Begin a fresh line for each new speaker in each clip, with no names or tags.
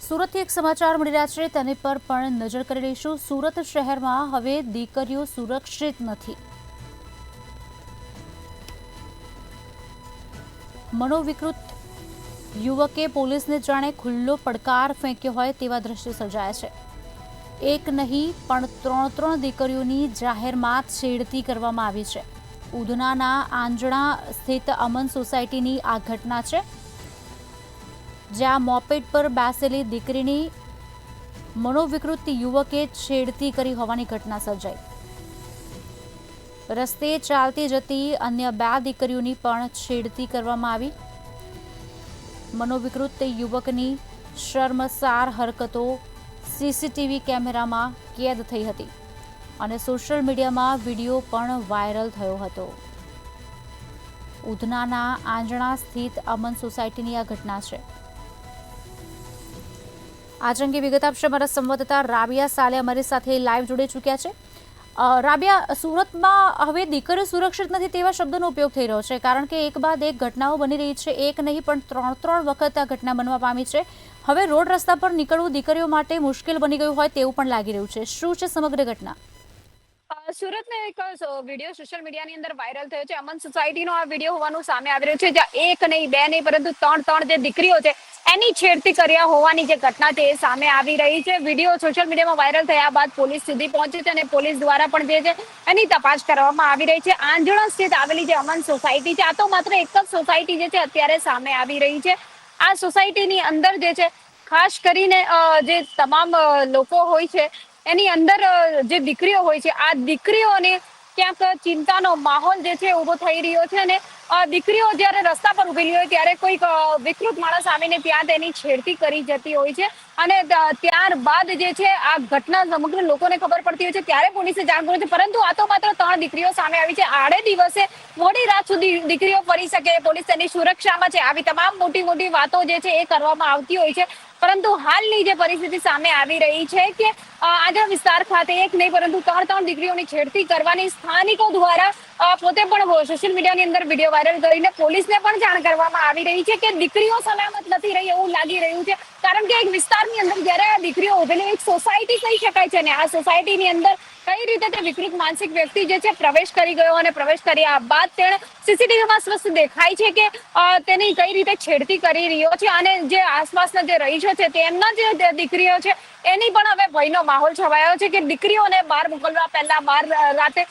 સુરતથી એક સમાચાર મળી રહ્યા છે તેની પર પણ નજર કરી લઈશું। સુરત શહેરમાં હવે દીકરીઓ સુરક્ષિત નથી। મનોવિકૃત યુવકે પોલીસને જાણે ખુલ્લો પડકાર ફેંક્યો હોય તેવા દ્રશ્યો સર્જાયા છે। એક નહીં પણ ત્રણ દીકરીઓની જાહેરમાં છેડતી કરવામાં આવી છે। ઉધનાના આંજણા સ્થિત અમન સોસાયટીની આ ઘટના છે, જ્યાં મોપેડ પર બેસેલી દીકરીની મનોવિકૃત યુવકે છેડતી કરી હોવાની ઘટના સર્જાઈ। રસ્તે ચાલતી જતી અન્ય 2 દીકરીઓની પણ છેડતી કરવામાં આવી। મનોવિકૃત યુવકની શર્મસાર હરકતો સીસીટીવી કેમેરામાં કેદ થઈ હતી અને સોશિયલ મીડિયામાં વિડીયો પણ વાયરલ થયો હતો। ઉધનાના આંજણા સ્થિત અમન સોસાયટીની આ ઘટના છે। આજ અંગે વિગત આપશે અમારા સંવાદદાતા રાબિયા સાલે અમારી સાથે લાઈવ જોડે ચૂક્યા છે। રાબિયા, સુરતમાં હવે દીકરીઓ સુરક્ષિત નથી તેવા શબ્દનો ઉપયોગ થઈ રહ્યો છે, કારણ કે એક બાદ એક ઘટનાઓ બની રહી છે। એક નહીં પણ ત્રણ વખત આ ઘટના બનવા પામી છે। હવે રોડ રસ્તા પર નીકળવું દીકરીઓ માટે મુશ્કેલ બની ગયું હોય તેવું પણ લાગી રહ્યું છે। શું છે સમગ્ર ઘટના?
સુરતનો એક વિડીયો સોશિયલ મીડિયાની અંદર વાયરલ થયો છે। અમન સોસાયટીનો આ વિડીયો હોવાનું સામે આવી રહ્યું છે, જ્યાં એક નહીં, 2 નહીં, પરંતુ ત્રણ જે દીકરીઓ છે એની છેડતી કર્યા હોવાની જે ઘટના છે એ સામે આવી રહી છે। વિડીયો સોશિયલ મીડિયામાં વાયરલ થયા બાદ પોલીસ સુધી પહોંચી છે અને પોલીસ દ્વારા પણ જે છે એની તપાસ કરવામાં આવી રહી છે। આંજણા સ્થિત આવેલી જે અમન સોસાયટી છે, આ તો માત્ર એક જ સોસાયટી જે છે અત્યારે સામે આવી રહી છે। આ સોસાયટીની અંદર જે છે ખાસ કરીને જે તમામ લોકો હોય છે એની અંદર જે દીકરીઓ હોય છે, આ દીકરીઓને ક્યાંક ચિંતાનો માહોલ જે છે ઉભો થઈ રહ્યો છે અને દીકરીઓ જ્યારે રસ્તા પર ઉભેલી હોય ત્યારે કોઈક વિકૃત માણસ આવીને ત્યાં તેની છેડતી કરી જતી હોય છે અને ત્યારબાદ જે છે આ ઘટના સમગ્ર લોકોને ખબર પડતી હોય છે ત્યારે પોલીસે જાણ કરી છે। પરંતુ આ તો માત્ર 3 દીકરીઓ સામે આવી છે। આડે દિવસે મોડી રાત સુધી દીકરીઓ ફરી શકે, પોલીસ તેની સુરક્ષામાં છે, આવી તમામ મોટી વાતો જે છે એ કરવામાં આવતી હોય છે। પરંતુ હાલની જે પરિસ્થિતિ સામે આવી રહી છે કે આંજણા વિસ્તાર ખાતે એક નહીં પરંતુ 3 દીકરીઓની છેડતી કરવાની સ્થાનિકો દ્વારા પોતે પણ સોશિયલ મીડિયાની અંદર વિડીયો વાયરલ કરીને પોલીસને પણ જાણ કરવામાં આવી રહી છે કે દીકરીઓ સલામત નથી રહી એવું લાગી રહ્યું છે। કારણ કે એક વિસ્તારની અંદર જ્યારે આ દીકરીઓ ઉભેલી એક સોસાયટી કહી શકાય છે ને, આ સોસાયટીની અંદર કઈ રીતે તે વિકૃત માનસિક વ્યક્તિ જે છે પ્રવેશ કરી ગયો અને પ્રવેશ કર્યા બાદ તેણે સીસીટીવીમાં સ્પષ્ટ દેખાય છે કે તેની કઈ રીતે છેડતી કરી રહ્યો છે અને જે આસપાસના જે રહીશો છે તેમના જે દીકરીઓ છે એની પણ હવે ભયનો માહોલ છવાયો છે કે દીકરીઓને બહાર મોકલવા પહેલા, બહાર રાતે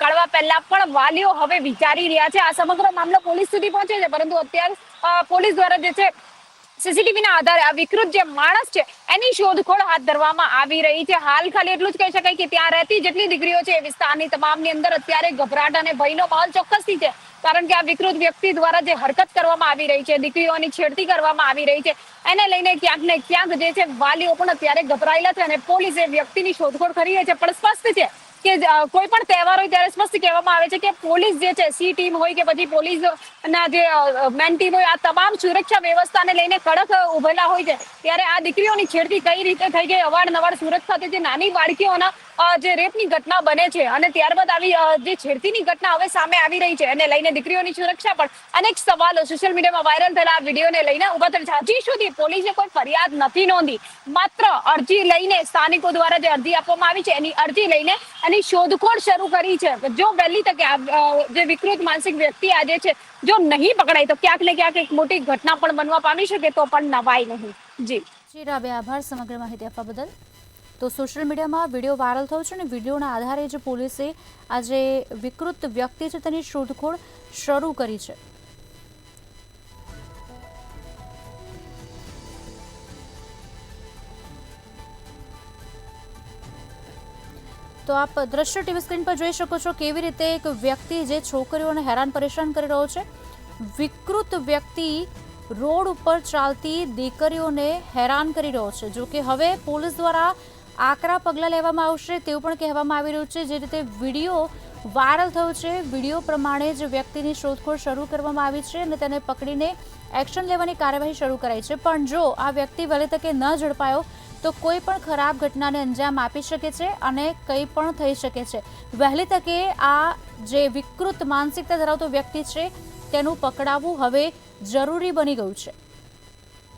કાઢવા પહેલા પણ વાલીઓ હવે વિચારી રહ્યા છે। આ સમગ્ર મામલો પોલીસ સુધી પહોંચે છે, પરંતુ અત્યારે પોલીસ દ્વારા જે છે સીસીટીવીના આધારે આ વિકૃત જે માણસ છે એની શોધખોળ હાથ ધરવામાં આવી રહી છે। હાલ ખાલી એટલું જ કહી શકાય કે ત્યાં રહેતી જેટલી દીકરીઓ છે એ વિસ્તારની તમામની અંદર અત્યારે ગભરાટ અને ભયનો માહોલ ચોક્કસથી છે, કારણ કે આ વિકૃત વ્યક્તિ દ્વારા જે હરકત કરવામાં આવી રહી છે, દીકરીઓની છેડતી કરવામાં આવી રહી છે, એને લઈને ક્યાંક ને ક્યાંક જે છે વાલીઓ પણ અત્યારે ગભરાયેલા છે અને પોલીસ એ વ્યક્તિની શોધખોળ કરી રહી છે। પણ સ્પષ્ટ છે કે કોઈ પણ તહેવાર હોય ત્યારે સ્પષ્ટ કહેવામાં આવે છે કે પોલીસ જે છે, સી ટીમ હોય કે પછી પોલીસના જે મેન ટીમ હોય, આ તમામ સુરક્ષા વ્યવસ્થાને લઈને કડક ઉભેલા હોય છે। ત્યારે આ દીકરીઓની છેડતી કઈ રીતે થઈ ગઈ, અવારનવાર સુરત ખાતે જે નાની બાળકીઓના જે રેપની ઘટના બને છે અને ત્યારબાદ આવી જે છેડતીની ઘટના હવે સામે આવી રહી છે, એને લઈને દીકરીઓની સુરક્ષા પર અનેક સવાલો સોશિયલ મીડિયામાં વાયરલ થયેલા આ વિડીયોને લઈને ઉભા થયા છે। હજી સુધી પોલીસે કોઈ ફરિયાદ નથી નોંધી, માત્ર અરજી લઈને સ્થાનિકો દ્વારા જે અરજી આપવામાં આવી છે એની અરજી લઈને એની શોધખોળ શરૂ કરી છે। જો વહેલી તકે જે વિકૃત માનસિક વ્યક્તિ આજે છે જો નહીં પકડાય તો ક્યાંક ને ક્યાંક એક મોટી ઘટના પણ બનવા પામી શકે તો પણ નવાય નહીં। જી
રાબિયા, આભાર સમગ્ર માહિતી આપવા બદલ। તો સોશિયલ મીડિયામાં વિડીયો વાયરલ થયો છે અને વિડીયોના આધારે જે પોલીસે આ જે વિકૃત વ્યક્તિ છે તેની શોધખોળ શરૂ કરી છે। તો આપ દ્રશ્ય ટીવી સ્ક્રીન પર જોઈ શકો છો કેવી રીતે એક વ્યક્તિ જે છોકરીઓને હેરાન પરેશાન કરી રહ્યો છે। વિકૃત વ્યક્તિ રોડ ઉપર ચાલતી દીકરીઓને હેરાન કરી રહ્યો છે। જો કે હવે પોલીસ દ્વારા આકરા પગલાં લેવામાં આવશે તેવું પણ કહેવામાં આવી રહ્યું છે। જે રીતે વિડીયો વાયરલ થયો છે, વિડીયો પ્રમાણે જ વ્યક્તિની શોધખોળ શરૂ કરવામાં આવી છે અને તેને પકડીને એક્શન લેવાની કાર્યવાહી શરૂ કરાઈ છે। પણ જો આ વ્યક્તિ વહેલી તકે ન ઝડપાયો તો કોઈ પણ ખરાબ ઘટનાને અંજામ આપી શકે છે અને કંઈ પણ થઈ શકે છે। વહેલી તકે આ જે વિકૃત માનસિકતા ધરાવતો વ્યક્તિ છે તેનું પકડાવવું હવે જરૂરી બની ગયું છે।